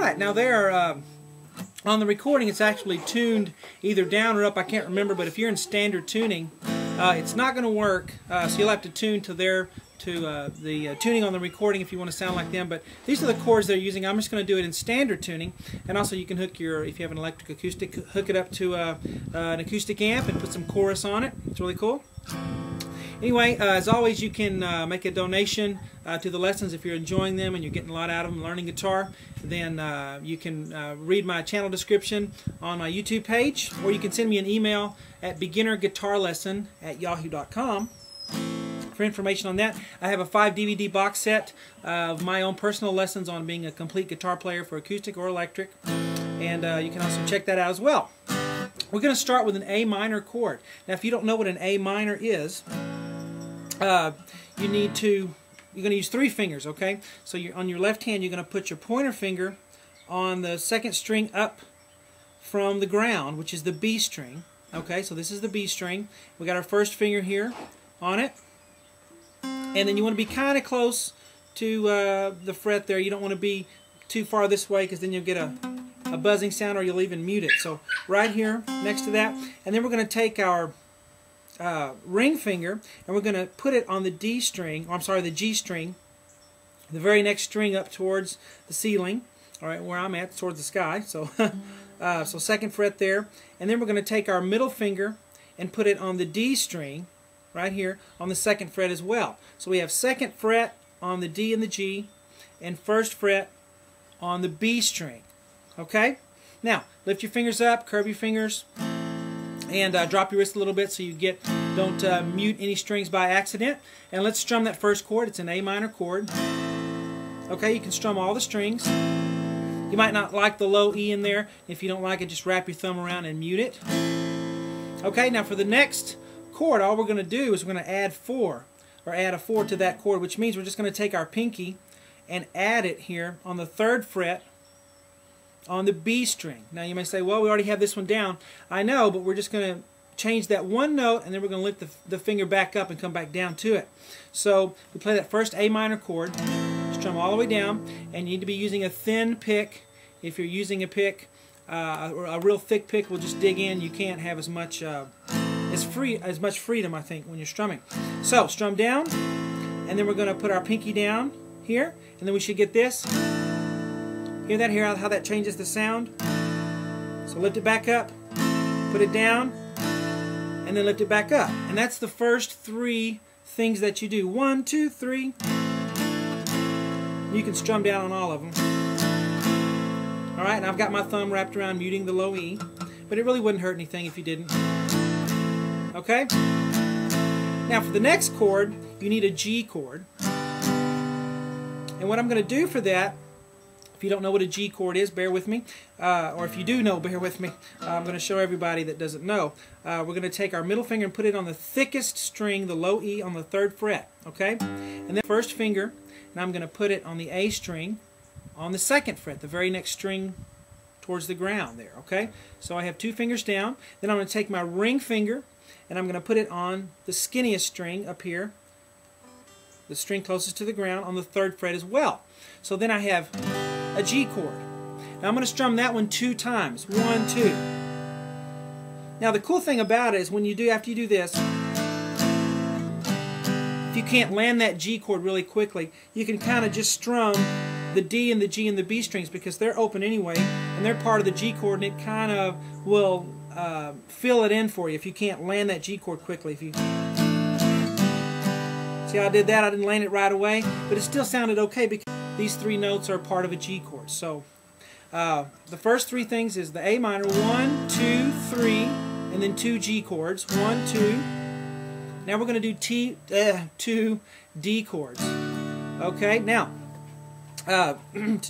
Alright, now there, on the recording it's actually tuned either down or up, I can't remember, but if you're in standard tuning, it's not going to work, so you'll have to tune to the tuning on the recording if you want to sound like them. But these are the chords they're using. I'm just going to do it in standard tuning, and also you can hook your, if you have an electric acoustic, hook it up to an acoustic amp and put some chorus on it. It's really cool. Anyway, as always, you can make a donation to the lessons if you're enjoying them and you're getting a lot out of them, learning guitar. Then you can read my channel description on my YouTube page, or you can send me an email at beginnerguitarlesson@yahoo.com for information on that. I have a 5 DVD box set of my own personal lessons on being a complete guitar player for acoustic or electric, and you can also check that out as well. We're going to start with an A minor chord. Now, if you don't know what an A minor is, you're going to use 3 fingers, okay? So on your left hand, you're going to put your pointer finger on the second string up from the ground, which is the B string. Okay, so this is the B string. We got our first finger here on it. And then you want to be kind of close to the fret there. You don't want to be too far this way, because then you'll get a buzzing sound, or you'll even mute it. So right here next to that. And then we're going to take our ring finger and we're going to put it on the D string, or I'm sorry, the G string, the very next string up towards the ceiling. All right, where I'm at, towards the sky. So, so second fret there. And then we're going to take our middle finger and put it on the D string, right here, on the second fret as well. So we have second fret on the D and the G, and first fret on the B string. Okay? Now, lift your fingers up, curve your fingers, and drop your wrist a little bit so you don't mute any strings by accident. And let's strum that first chord. It's an A minor chord. Okay, you can strum all the strings. You might not like the low E in there. If you don't like it, just wrap your thumb around and mute it. Okay, now for the next chord, all we're going to do is we're going to add 4, or add a 4 to that chord, which means we're just going to take our pinky and add it here on the 3rd fret on the B string. Now you may say, well, we already have this one down. I know, but we're just going to change that one note, and then we're going to lift the finger back up and come back down to it. So we play that first A minor chord, strum all the way down, and you need to be using a thin pick. If you're using a pick, a real thick pick will just dig in. You can't have as much freedom, I think, when you're strumming. So strum down, and then we're going to put our pinky down here, and then we should get this. Hear that? Hear how that changes the sound? So lift it back up, put it down, and then lift it back up. And that's the first 3 things that you do. 1, 2, 3. You can strum down on all of them. Alright, and I've got my thumb wrapped around muting the low E, but it really wouldn't hurt anything if you didn't. Okay? Now for the next chord, you need a G chord. And what I'm going to do for that, if you don't know what a G chord is, bear with me. Or if you do know, bear with me. I'm going to show everybody that doesn't know. We're going to take our middle finger and put it on the thickest string, the low E, on the 3rd fret. Okay? And then first finger, and I'm going to put it on the A string on the 2nd fret, the very next string towards the ground there. Okay? So I have 2 fingers down. Then I'm going to take my ring finger, and I'm going to put it on the skinniest string up here, the string closest to the ground, on the 3rd fret as well. So then I have a G chord. Now I'm going to strum that one 2 times. 1, 2. Now the cool thing about it is after you do this, if you can't land that G chord really quickly, you can kind of just strum the D and the G and the B strings, because they're open anyway, and they're part of the G chord, and it kind of will fill it in for you if you can't land that G chord quickly. If you see how I did that? I didn't land it right away, but it still sounded okay because these 3 notes are part of a G chord. So the first 3 things is the A minor, 1, 2, 3, and then 2 G chords, 1, 2. Now we're going to do 2 D chords. Okay, now to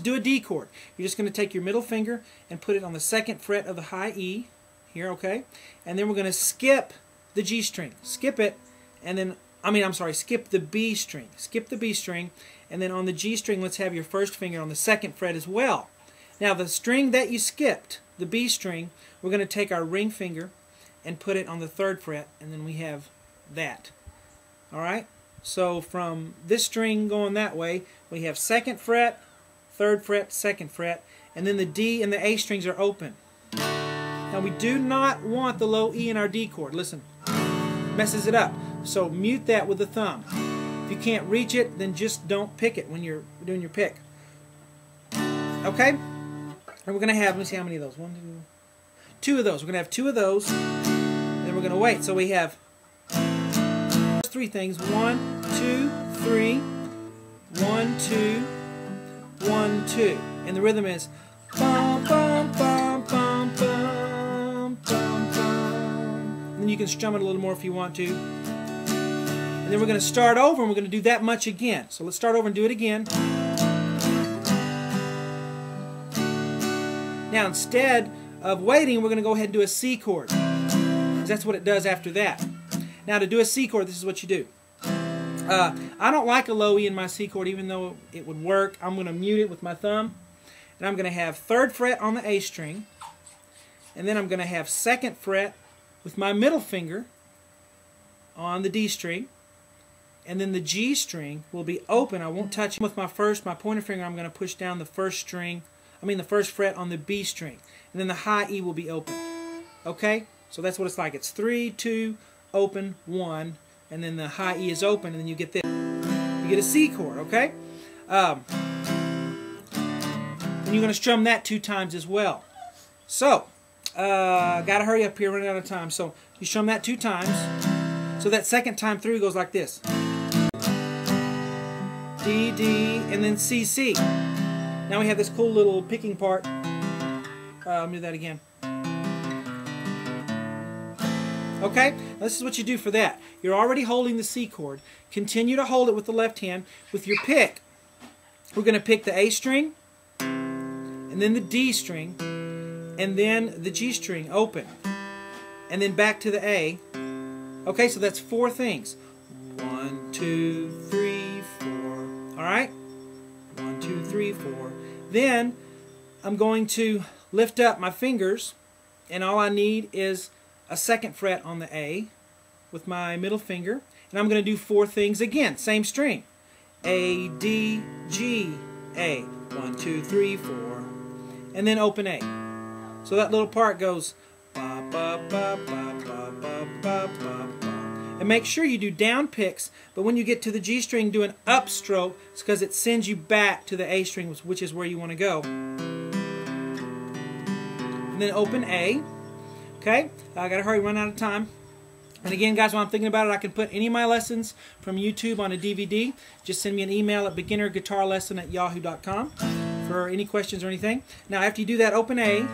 do a D chord, you're just going to take your middle finger and put it on the 2nd fret of the high E here, okay? And then we're going to skip the G string. Skip it, and then, skip the B string. Skip the B string, and then on the G string, let's have your first finger on the 2nd fret as well. Now the string that you skipped, the B string, we're going to take our ring finger and put it on the 3rd fret, and then we have that. Alright? So from this string going that way, we have 2nd fret, 3rd fret, 2nd fret, and then the D and the A strings are open. Now we do not want the low E in our D chord. Listen, messes it up. So mute that with the thumb. If you can't reach it, then just don't pick it when you're doing your pick. Okay? And we're going to have, let me see how many of those. 1, 2. 2 of those. We're going to have 2 of those. And then we're going to wait. So we have 3 things. 1, 2, 3. 1, 2, 1, 2. And the rhythm is bum, bum, bum, bum, bum, bum, bum. And then you can strum it a little more if you want to. And then we're going to start over and we're going to do that much again. So let's start over and do it again. Now instead of waiting, we're going to go ahead and do a C chord. Because that's what it does after that. Now to do a C chord, this is what you do. I don't like a low E in my C chord, even though it would work. I'm going to mute it with my thumb. And I'm going to have 3rd fret on the A string. And then I'm going to have 2nd fret with my middle finger on the D string. And then the G string will be open. I won't touch it with my pointer finger. I'm going to push down the the 1st fret on the B string. And then the high E will be open. Okay? So that's what it's like. It's 3, 2, open, 1, and then the high E is open, and then you get this. You get a C chord, okay? And you're going to strum that 2 times as well. So, gotta hurry up here, running out of time. So, you strum that 2 times. So that 2nd time through goes like this. D, D, and then C, C. Now we have this cool little picking part. Let me do that again. Okay, this is what you do for that. You're already holding the C chord. Continue to hold it with the left hand. With your pick, we're going to pick the A string, and then the D string, and then the G string open, and then back to the A. Okay, so that's 4 things. 1, 2, 3, 4. All right? 1, 2, 3, 4. Then I'm going to lift up my fingers, and all I need is a 2nd fret on the A with my middle finger, and I'm going to do 4 things again, same string. A, D, G, A. 1, 2, 3, 4. And then open A. So that little part goes ba ba ba ba ba ba ba ba. And make sure you do down picks, but when you get to the G string, do an up stroke. It's because it sends you back to the A string, which is where you want to go. And then open A. Okay, I gotta hurry, run out of time. And again, guys, while I'm thinking about it, I can put any of my lessons from YouTube on a DVD. Just send me an email at beginnerguitarlesson@yahoo.com for any questions or anything. Now, after you do that, open A.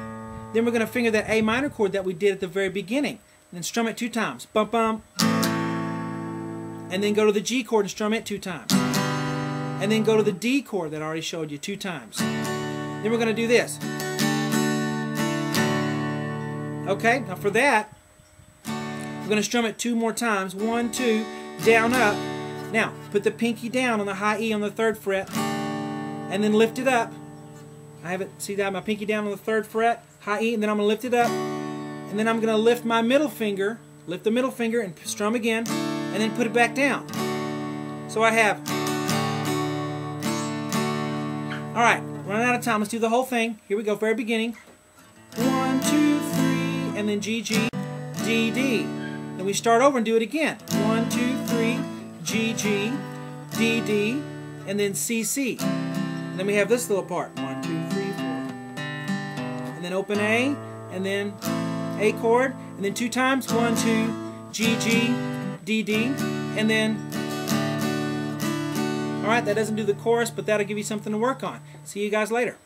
Then we're going to finger that A minor chord that we did at the very beginning. And then strum it 2 times. Bum, bum. And then go to the G chord and strum it 2 times. And then go to the D chord that I already showed you 2 times. Then we're going to do this. Okay, now for that, we're going to strum it 2 more times. 1, 2, down, up. Now, put the pinky down on the high E on the 3rd fret, and then lift it up. I have it, see that, my pinky down on the 3rd fret, high E, and then I'm going to lift it up. And then I'm going to lift my middle finger, lift the middle finger, and strum again, and then put it back down. So I have... Alright, running out of time. Let's do the whole thing. Here we go, very beginning. 1, 2, 3, and then G, G, D, D. Then we start over and do it again. 1, 2, 3, G, G, D, D, and then C, C. And then we have this little part. 1, 2, 3, 4. And then open A, and then A chord, and then 2 times. 1, 2, G, G, D, D, and then... Alright, that doesn't do the chorus, but that'll give you something to work on. See you guys later.